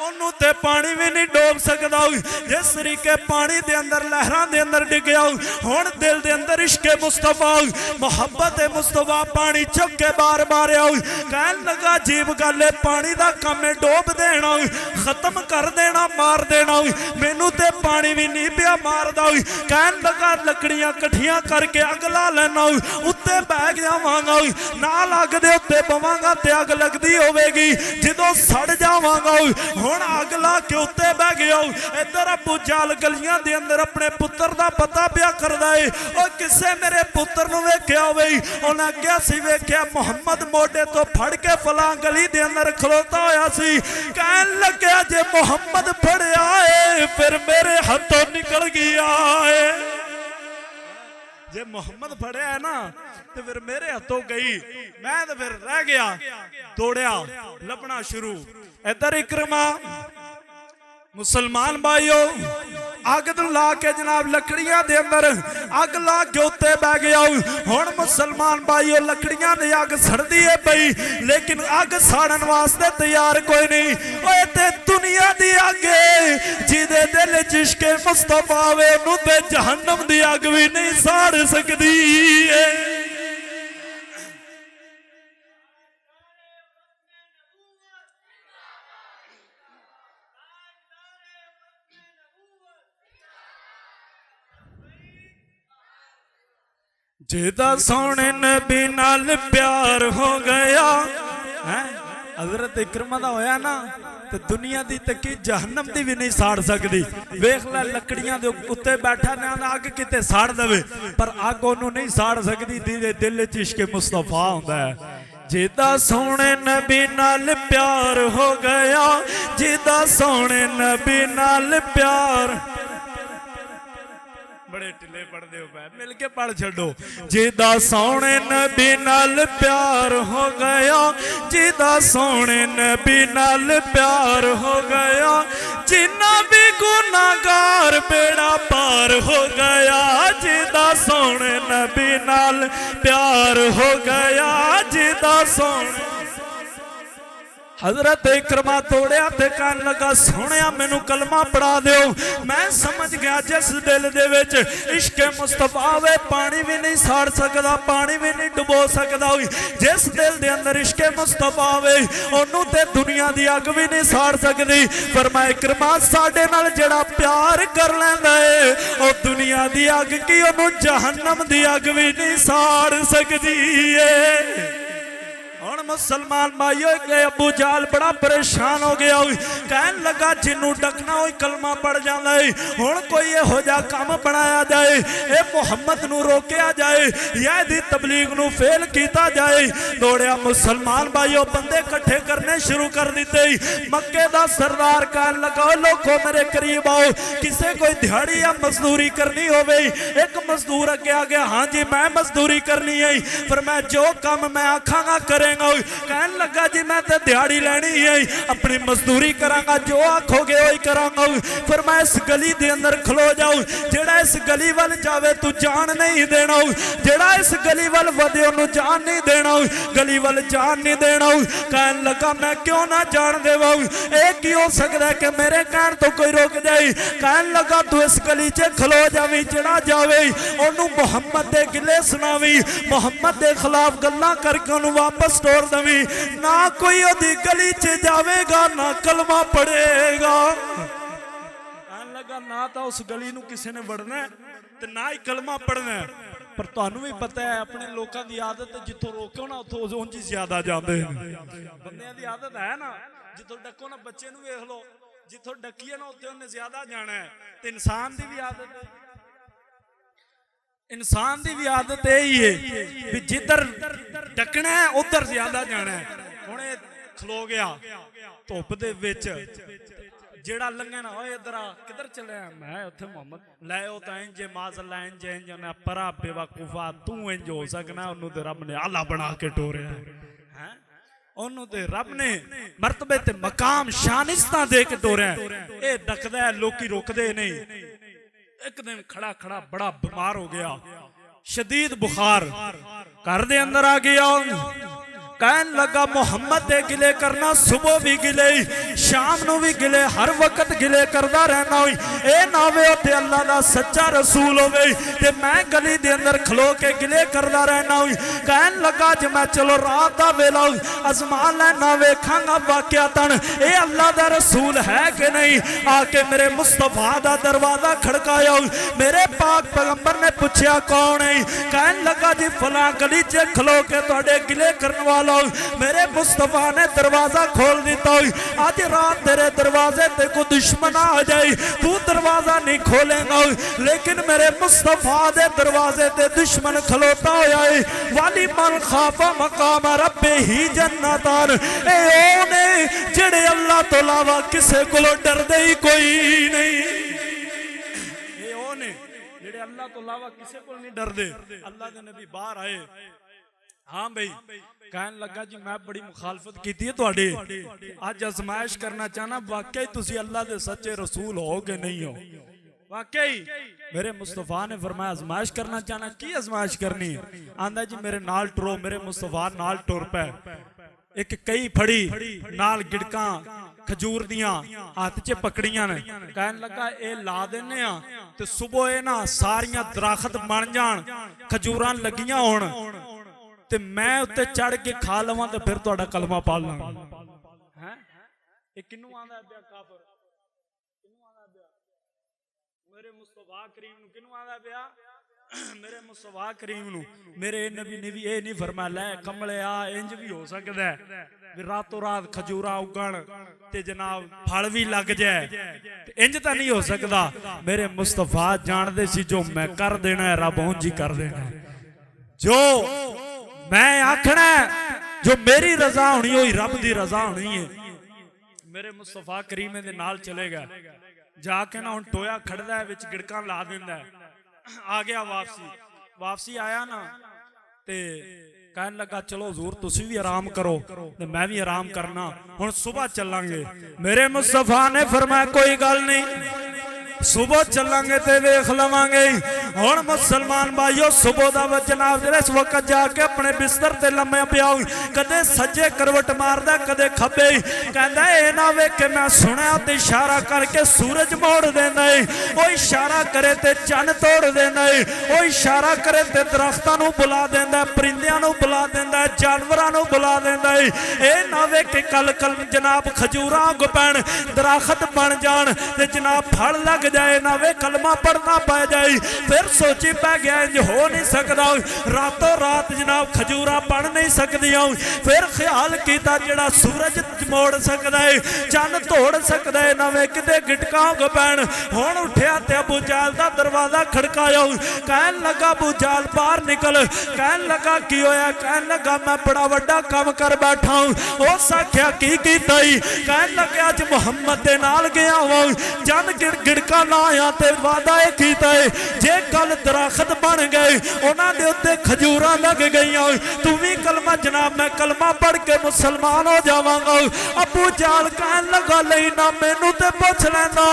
ओनू ते पानी भी नहीं डोब सकदा। जिस तरीके पानी दे अंदर लहरां दे अंदर डिगया हुण दिल दे अंदर इश्क मुस्तफा मोहब्बत मुस्तफा पानी चुक के बार मारिया। कहन लगा अजीब गल है, पानी दा काम है डोब देना, खत्म कर देना, मार देना, मैनू ते पानी भी नहीं पिया मारदा। कहन लगा लकड़ियां कट्ठियां करके अग ला लेना, उत्ते बह जावांगा, नाल अग दे उत्ते पवांगा ते अग लगदी होवेगी, जदों सड़ जावांगा हुण अग ला के उत्ते बह गया। इधर अबू जाल गलियां दे अंदर अपने पुत्र दा पता पिया करदा है। ओ किसे मेरे पुत्र नूं वेख्या होवे, उन्हें क्या सी वेख्या मुहम्मद मोढे तो फड़ के फलां गली दे अंदर खलोता होया सी। कहन लग्या जे मुहम्मद फड़िया है फिर मेरे हाथों निकल गया है, जे मुहम्मद फड़िया है ना तो फिर मेरे हाथों गई, मैं तो फिर रह गया। दौड़िया लभना शुरू। इधर इकरमा मुसलमान भाइयों अग ला के जनाब लकड़ियां दे अंदर अग ला के उत्ते बह गया। हुण मुसलमान भाइयों लकड़ियां दी अग सड़दी है पई, लेकिन अग साड़न वास्ते तैयार कोई नहीं। ओए ते दुनिया दी अग जिदे दिल च इश्क मुस्तफा वे ओनू ते जहन्नम दी अग भी नहीं साड़ सकदी। जिदा सोने नबी नाल प्यार हो गया है, हजरत इकरमा दा होया ना तो दुनिया दी तकी जहन्नम दी भी नहीं साड़ सकदी। वेख लै लकड़ियां दे उत्ते बैठा ना अग किते साड़ देवे, पर अग ओनू नहीं साड़ सकदी। दिल च इश्क मुस्तफा हुंदा है। जिदा सोने नबी नाल प्यार हो गया, जिदा सोने नबी नाल प्यार, बड़े टिले पढ़ते हो पै मिल के पढ़ छो। जिदा सोने नबी नाल प्यार हो गया, जिदा सोने नबी नाल प्यार हो गया, जिन्ना भी गुनाहगार बेड़ा पार हो गया। जिदा सोने नबी नाल प्यार हो गया, जिदा सोने हजरत इकरमा तोड़िया ते कहन लगा सोहणिया मैनू कलमा पढ़ा दिओ। मैं समझ गया जिस दिल दे विच इश्क मुस्तफा वे पानी भी नहीं साड़ सकदा, पानी भी नहीं डुबो सकदा। जिस दिल दे अंदर इश्क मुस्तफा वे ओनू ते दुनिया दी अग भी नहीं साड़ सकदी। पर मैं इकरमा साडे नाल जेड़ा प्यार कर लैंदा है ओ दुनिया दी अग की ओनू जहन्नम दी अग भी नहीं साड़ सकदी है। हुण मुसलमान भाइयों अबू जाल बड़ा परेशान हो गया। कहन लगा जिन्नू डकना हो कलमा पड़ जाता है, हुण कोई इहो जिहा काम बनाया जाए, ये मुहम्मद नू रोकिया जाए या इहदी तबलीग नू फेल किया जाए। दौड़िया मुसलमान भाइयों बंदे इकट्ठे करने शुरू कर दिते। मक्के दा सरदार कहन लगा लोगों मेरे करीब आओ, किसे कोई दिहाड़ी या मजदूरी करनी होवे। एक मजदूर अगे आ गया, हाँ जी मैं मजदूरी करनी है, पर मैं जो काम मैं आखांगा करेंगा। कहन लगा जी मैं तो दिहाड़ी लैनी है, अपनी मजदूरी करांगा, जो आखोगे वही करांगा। फिर मैं इस गली दे अंदर खलो जाऊं, जेड़ा इस गली वाल जावे तू जान नहीं देना, जेड़ा इस गली वाल वधे ओनू जान नहीं देना, गली वाल जान नहीं देना। कहन लगा मैं क्यों ना जान देवा, ये की हो सकता है कि मेरे कहन तो कोई रोक जाए। कहन लगा तू इस गली च खलो जावी, जेड़ा जावे ओनू मुहम्मद दे गिले सुनावी, मुहम्मद दे खिलाफ गल्लां करके ओनू वापस तोड़ दवी। ना कोई ओदी गली च जावेगा ना कलमा पढ़ेगा। लगा ना तो उस गली नू किसी ने वड़ना ते ना ही कलमा पढ़ना। पर तुहानू भी पता है अपने लोगों की आदत जिथों रोको ना उथों उंज ज्यादा जाते हैं। बंदियां दी आदत है ना जिथों डको ना, बच्चे नू वेख लो जिथों डकीए ना उत्थे उन्हें ज्यादा जाना है। ते इंसान दी भी आदत है, इंसान की भी आदत यही है भी जिधर डकना है उधर ज्यादा जाना है। हुण खलो गया धुप दे विच, जेड़ा लंघे ना इधर आ किधर चले, मैं उत्थे मुहम्मद लै तो इंज माजला इंज इंज ने परा बेवकूफा तू इंज हो सकना। उन्होंने तो रब ने आला बना के टोरिया है, उन्होंने तो रब ने मरतबे ते मकाम शानिस्ता दे के टोरिया। ये डकदा है लोकी रोकदे नहीं। एक दिन खड़ा खड़ा बड़ा बीमार हो गया, शदीद बुखार, घर दे अंदर आ गया। कहन लगा मुहम्मद दे गिले करना, सुबह भी गिले शाम नू भी गिले, हर वक्त गिले करदा रहना होई। ए ना वे ते अल्लाह दा सच्चा रसूल होवे ते मैं गली दे अंदर खलो के गिले करदा रहना होई। कहन लगा जे मैं चलो रात दा वेला अजमा लेना, वेखांगा वाकयातन ए अल्लाह दा रसूल है कि नहीं। आके मेरे मुस्तफा दा दरवाजा खड़काया, मेरे पाक पैगंबर ने पूछया कौन है। कहन लगा जी फला गली च खलो के तुहाडे गिले करन वाला। मेरे मुस्तफा ने दरवाजा खोल दिता, आज रात तेरे दरवाजे ते कोई दुश्मन आ जाए, तू दरवाजा नहीं खोलेगा, लेकिन मेरे मुस्तफा दे दरवाजे ते दुश्मन खलोता होया है। वाली मन खाफा मकाम रब्बे ही जन्नतान, ए ओ ने जेड़े अल्लाह तो इलावा किसे कोलों डरदे ही कोई नहीं। ए ओ ने जेड़े अल्लाह तो इलावा किसे कोल नहीं डरदे। अल्लाह दे नबी बाहर आए, हाँ भाई कहन लगा जी मैं बड़ी मुखालफत की थी तुहाडी, अज आजमाइश करना चाहना वाकई तुसी अल्लाह दे सच्चे रसूल हो कि नहीं हो। वाकई मेरे मुस्तफा ने फरमाया आजमाइश करना चाहना, की आजमाइश करनी। आंदा जी मेरे नाल टुरो, मेरे मुस्तफा नाल टुर पे, एक कई फड़ी नाल गिड़का खजूर दियां हाथ च पकड़ियां ने। कहन लगा ए ला देने आ ते सुबह ए ना सारियां दरख्त बन जान, खजूरां लगियां होण ते मैं उत्ते चढ़ के खा लवां ते फिर तुहाडा कलमा पढ़ लां। हैं ए किन्नू आंदा पिया काफर, किन्नू आंदा पिया मेरे मुस्तफा करीम नू, किन्नू आंदा पिया मेरे मुस्तफा करीम नू। मेरे नबी ने भी ये नहीं फरमाया लै कमले आ इंज भी हो सकदा है भी रातों रात खजूरा उगण ते जनाब फल भी लग जाए, इंज तां नहीं हो सकदा। मेरे मुस्तफा जानदे सी जो मैं कर देना है रब उंज ही कर देना है, जो मैं आखना जो मेरी रजा होनी होई रब दी रजा होनी है। मेरे मुस्तफा करीम दे नाल चले गए, जाके ना हुण टोया खड़दा है विच गिड़कां ला दिंदा है। आ गया वापसी आया ना ते कहन लगा चलो हजूर तुसी भी आराम करो ते मैं भी आराम करना, हुण सुबह चलांगे। मेरे मुस्तफा ने फरमाया कोई गल नहीं, सुबह चलांगे ते वेख लवांगे। हुण मुसलमान भाइयों सुबह दा जनाब इस वक्त जाके अपने बिस्तर ते लम्मे पिया, कदे सज्जे करवट मारदा कदे खब्बे। कहंदा ए ना वेखे मैं सुनिया ते इशारा करके सूरज मोड़ देंदा है, ओ इशारा करे ते चन्न तोड़ देंदा है, ओ इशारा करे ते दरख्तां नूं बुला देंदा है, परिंदियां नूं बुला देंदा है, जानवरां नूं बुला देंदा है। ए ना वेखे कल जनाब खजूरां उग पैण, दरख्त बन जाण ते जनाब फल लग जाए, ना वे कलमा पढ़ना पै जाए। फिर सोची पै गया इंज हो नहीं सकता, रातों रात जनाब खजूरा बन नहीं सकदियां। फिर ख्याल किया जेड़ा सूरज मोड़ सकता है, चन्न तोड़ सकता है, ना वे किते गिटका उग पैण। हुण उठिया ते अबू जाल दा दरवाजा खड़काया, कहन लगा अबू जाल बाहर निकल। कहन लगा की होया, कहन लगा मैं बड़ा वड्डा काम कर बैठा हूं। उस आख्या की कीता ही, कहन लगा अज मुहम्मद दे नाल गया वा, जन गिड़का लाया ते वादा ए कीता है जे कल दरख्त बन गए उन्हां दे उत्ते खजूरां लग गईयां, तू भी कलमा जनाब मैं कलमा पढ़ के मुसलमान हो जावांगा। अबू जाल कहन लगा नहीं ना मैनू ते पुछ लैंदा,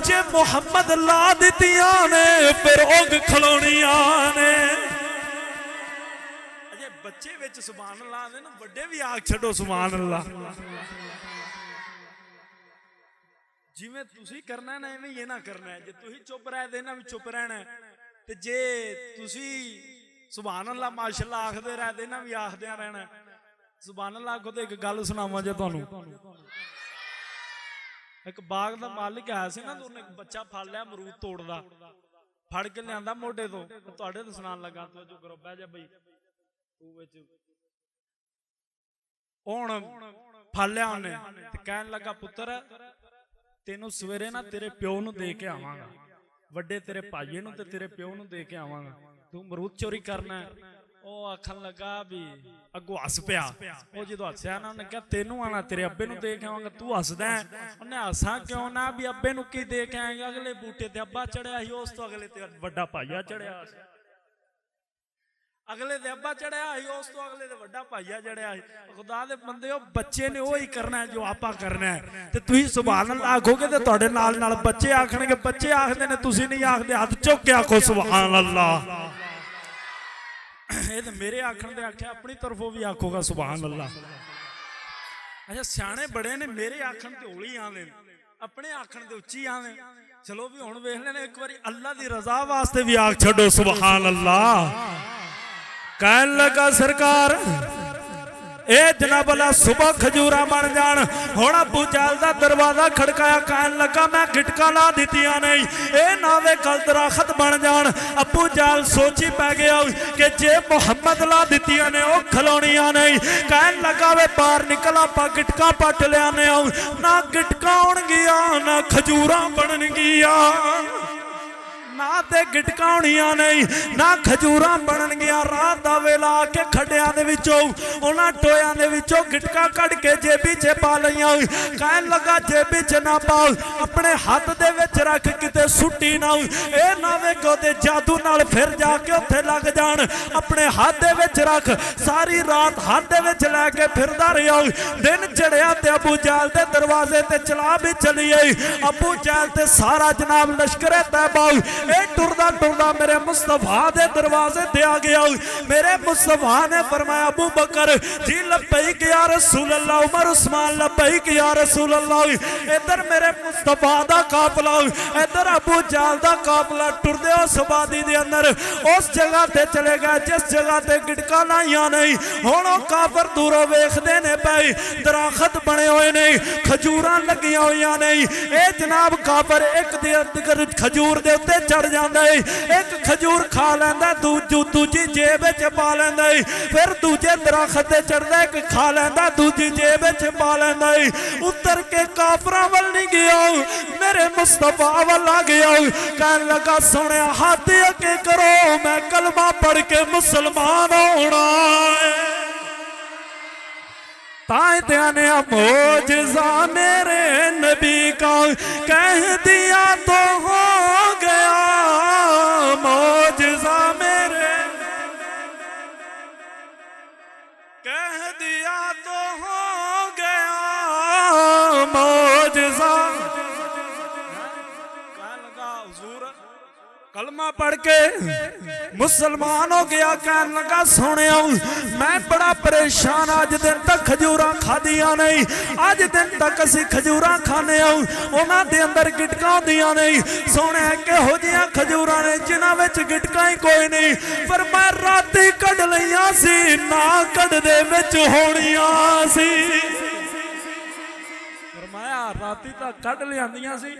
जे मुहम्मद ला दित्तियां ने फिर उग खलोणियां ने। अजे बच्चे विच सुभान अल्लाह दे ना वड्डे भी आख छड्डो सुभान अल्लाह। जिवें तुसी करना ना इवें ही ना करना है, जे तुसी चुप रह देना भी चुप रहना, ते जे तुसी सुभान अल्लाह माशाअल्लाह आखदे रह देना भी आखदे रहना। सुभान अल्लाह आखो ते एक गल सुनावां जे तुहानू। एक बाग दा मालिक आया सी ना, तो उन्हें एक बच्चा फड़ लिया अमरूद तोड़दा, फड़ के लियांदा मोढे तो तुहाडे ते सुनान लगा, तो जो करो बह जा बई तू विच। हुण फड़ लिया उन्हें ते कहन लगा पुत्तर तेनू सवेरे ना तेरे प्यो नू दे के आवांगा, वड्डे तेरे भाईए नू ते तेरे प्यो नू दे के आवांगा, तू अमरूद चोरी करना है। ओ आखन लगा भी अगो हस पिया, ओ जो हसया ना उन्हें कहा तेनू आना तेरे अब्बे नू दे के आवांगा, तू हसदा है। उन्हें हसा क्यों ना भी अब्बे नू की दे के आएंगे, अगले बूटे ते अब्बा चढ़िया ही, उस तो अगले ते वड्डा भाईया चढ़िया, अगले दे अब्बा चढ़िया ही, उस तो अगले दे वड्डा भाईया चढ़िया ही। खुदा दे बंदे हो बच्चे ने वही करना है जो आपा करना है, ते तुसीं सुभान अल्लाह आखोगे ते तुहाडे नाल नाल बच्चे आखणगे, बच्चे आखदे ने तुसीं नहीं आखदे, हाथ चुक के आखो सुभान अल्लाह। ये तो मेरे आखण दे आख्या अपनी तरफों भी आखोगा सुभान अल्लाह। अच्छा सियाने बड़े ने मेरे आखण ते हौली आवे अपने आखण ते उच्ची आवे। चलो भी हुण वेख लेने एक बारी अल्लाह दी रजा वास्ते भी आख छड्डो सुभान अल्लाह। कहन लगा सरकार ए जनाब अल्लाह सुबह खजूरा बन जान। हुण अबू जहल दा दरवाजा खड़काया कहन लगा मैं गिटका ला दित्तियां नहीं ए नावे कल दरखत बन जान। अबू जहल सोची पै गया कि जे मुहम्मद ला दित्तियां ने ओ खलोणियां नहीं। कहन लगा वे बाहर निकल आपां गिटका पट लियाने ना गिटका होणगियां ना खजूरा बननगियां ना ते गिटका होणियां नहीं ना खजूरा बननगियां। रात दा वेला आके खड्डियां दे विचों उन्हां टोयां दे विचों गिटका कढ के जेबी च पा लईयां। कहन लगा जेबी च ना पाओ अपने हाथ दे विच रख किते सुट्टी ना ए ना वेखो ते जादू नाल फिर जाके उत्थे लग जान। अपने हाथ दे विच रख सारी रात हाथ दे विच लैके फिरदा रहा। दिन चढ़िया ते अबू जहल दे दरवाजे ते चला भी चली आई। अबू जहल ते सारा जनाब लश्करे तैयबा ए टुरदा टुरदा मेरे मुस्तफा दे दरवाजे ते आ गया। मेरे मुस्तफा ने फरमाया अबू बकर जी लब्बैक या रसूल अल्लाह। उमर उस्मान लब्बैक या रसूल अल्लाह। इधर मेरे मुस्तफा दा काफिला इधर अबू जहल दा काफिला टुरदे उस वादी दे अंदर उस जगह ते चले गए जिस जगह ते गिटका लाइयां नहीं। हुण ओ काफिर दूरों वेखदे ने पए दरखत बने हुए ने खजूरां लगियां होईयां नहीं। ए जनाब काफिर एक दे खजूर दे उत्ते चढ़ जांदा है एक खजूर खा लैंदा दूजी जेब विच पा लैंदा है फिर दूजे दरखत ते चढ़दा एक खा लैंदा दूजी जेब विच पा लैंदा है। उतर के काफरां वल नहीं गया मेरे मुस्तफा वल आ गया। कहन लगा सुनिया हाथ अगे करो मैं कलमा पढ़ के मुसलमान होना है। ताए त्याने मोजज़ा मेरे नबी का कह दिया तो हो गया मोजज़ा मेरे कह दिया तो हो गया मोजज़ा। कलमा पढ़ के मुसलमान हो गया। कहन लगा सोने मैं बड़ा परेशान अज दिन तक खजूरा खादियां नहीं अज दिन तक असी खजूरा खाने उन्हां दे अंदर गिटका होंदियां नहीं। सोने किहो जिहियां खजूरा ने जिन्हां विच गिटका ही कोई नहीं पर मैं राती कढ लईयां सी ना कढदे विच होणियां सी। राती तक कढ़ लियांदियां सी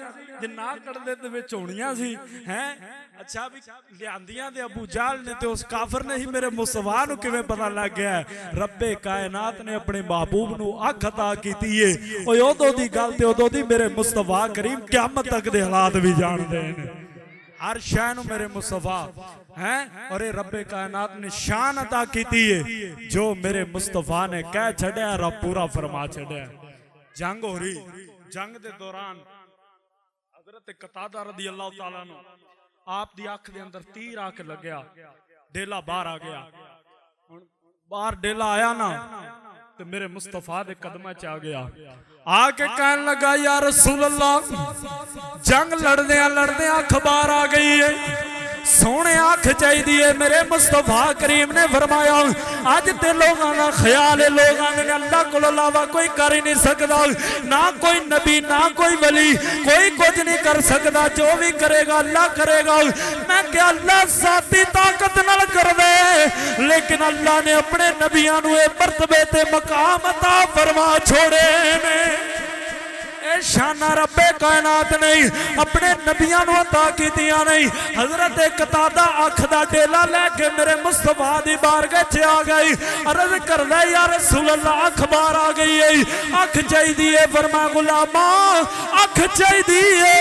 जे ना कढ़दे ते विच होणियां सी हैं। अच्छा भी लियांदियां ते अबू जहल ने ते उस काफिर ने ही मेरे मुस्तफा नूं किवें पता लग गया रब्बे कायनात ने अपने महबूब नूं अख अता कीती है। ओए उदों दी गल ते उदों दी मेरे मुस्तफा करीम क़यामत तक दे हालात भी जानदे ने हर शै नूं मेरे मुस्तफा हैं। और ये रब्बे कायनात ने शान अता कीती है जो मेरे मुस्तफा ने कह छड्या रब पूरा फरमा छड्या। जंग हो रही जंग दे दौरान हजरत कतादा रदी अल्लाह तआला नु आप दी अख दे अंदर तीर आके लगया डेला बाहर आ गया। बाहर डेला आया ना तो मेरे मुस्तफा दे कदमां च आ गया आके कहन लगा या रसूल अल्लाह जंग लड़दे अख बाहर आ गई है सोने अख चाहिए। मेरे मुस्तफा करीम ने फरमाया अज ते लोगों का ख्याल है लोगों ने अल्लाह को अलावा कोई कर ही नहीं सकता ना कोई नबी ना कोई वली कोई कुछ नहीं कर सकता जो भी करेगा अल्लाह करेगा। मैं क्या अल्लाह साथी ताकत नाल कर दे लेकिन अल्लाह ने अपने नबियां नूं ए मर्तबे ते मकाम अता फरमा छोड़े ने। शाना रब्बे कायनात नहीं अपने नबियां नूं अता कीतियां नहीं। हजरत कतादा अख दा डेला लेके मेरे मुस्तफा दी बारगाह च आ गई अर्ज करदा या रसूल अल्लाह अख बाहर आ गई है अख चाहिए फरमाया गुलामा अख चाहिए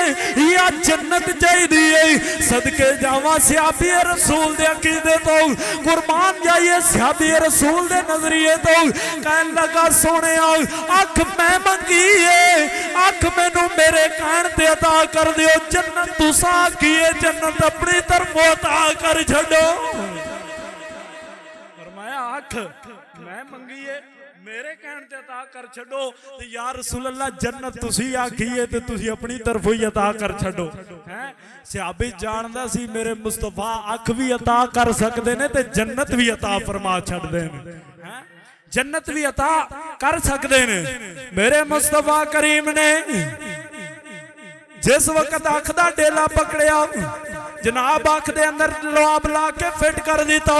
या जन्नत चाहिए सदके जावा सहाबी रसूल दे अकीदे तो कुर्बान जाइए सहाबी रसूल दे नजरिए तो। कहन लगा सोने अख मैं मंगी है अख मैनू मेरे कहण ते अता कर दियो जन्नत तुसा किए जन्नत अपनी तरफ अता कर छड़ो। फरमाया अख मैं मंगी है मेरे कहण ते अता कर छड़ो ते या रसूल अल्लाह जन्नत तुसी आखी है ते तुसी अपनी तरफ ही अता कर छड़ो हैं। सिहाबी जानदा सी मेरे मुस्तफा अख भी अता कर सकते ने ते जन्नत भी अता फरमा छड़दे ने, जन्नत भी अता कर सकते ने। मेरे मुस्तफा करीम ने जिस वक्त अख दा डेला पकड़िया जनाब अख दे अंदर लुआब ला के फिट कर दिता,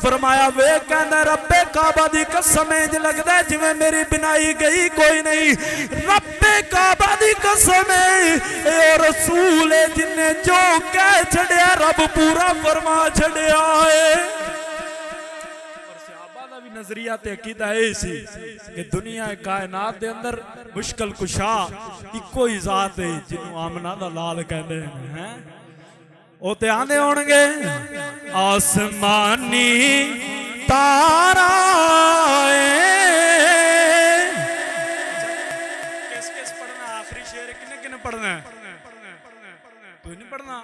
फरमाया वे कहंदा रब्बे काबा दी कसम इंज लगदा जिवें मेरी बिनाई गई कोई नहीं, रब्बे काबा दी कसम ए रसूल जिन्ने जो कह छड़िया रब पूरा फरमा छड़िया है। नजरिया ते अकीदा है सी कि दुनिया कायनात दे अंदर मुश्किल कुशा इको ही जात है जिन्हों आमना दा लाल कहते हैं। ओ ते आंदे होणगे आसमानी तारा किस किस पढ़ना आखिरी शेर किने किने पढ़ना है? तू नहीं पढ़ना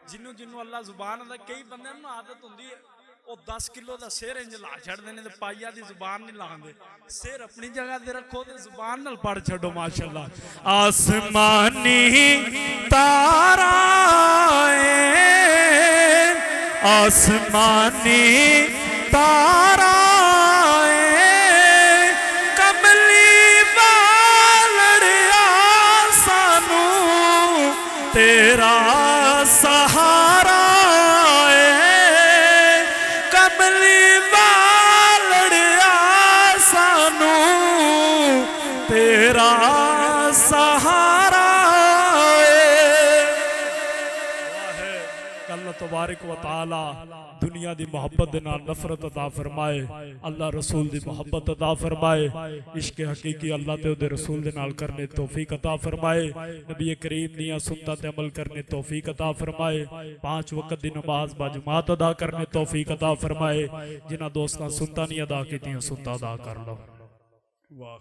जिन्हों जिन्हों अल्लाह जुबान दा कई बंदे नूं आदत हुंदी है वो 10 किलो का सिर इंज ला छड़ते हैं, पाइया की जुबान नहीं लाते। सिर अपनी जगह ते रखो तो जुबान नाल पढ़ छड़ो माशाअल्लाह। आसमानी तारा आसमानी तारा कमली वालड़िया सानू तेरा सहारा तेरा सहारा अल्लाह तबारक व तआला दुनिया दी मोहब्बत दे नाल नफरत अता फरमाए, अल्लाह रसूल दी मोहब्बत अता फरमाए, इश्क हकीकी अल्लाह ते उहदे रसूल दे नाल करने तौफीक अता फरमाए, नबी करीम दियां सुन्नतां ते अमल करने तौफीक अता फरमाए, 5 वक्त दी नमाज बाजमात अदा करने तौफीक अता फरमाए, जिन्हां दोस्तां सुन्नतां नहीं अदा कीतियां सुन्नतां अदा कर लो। वाह।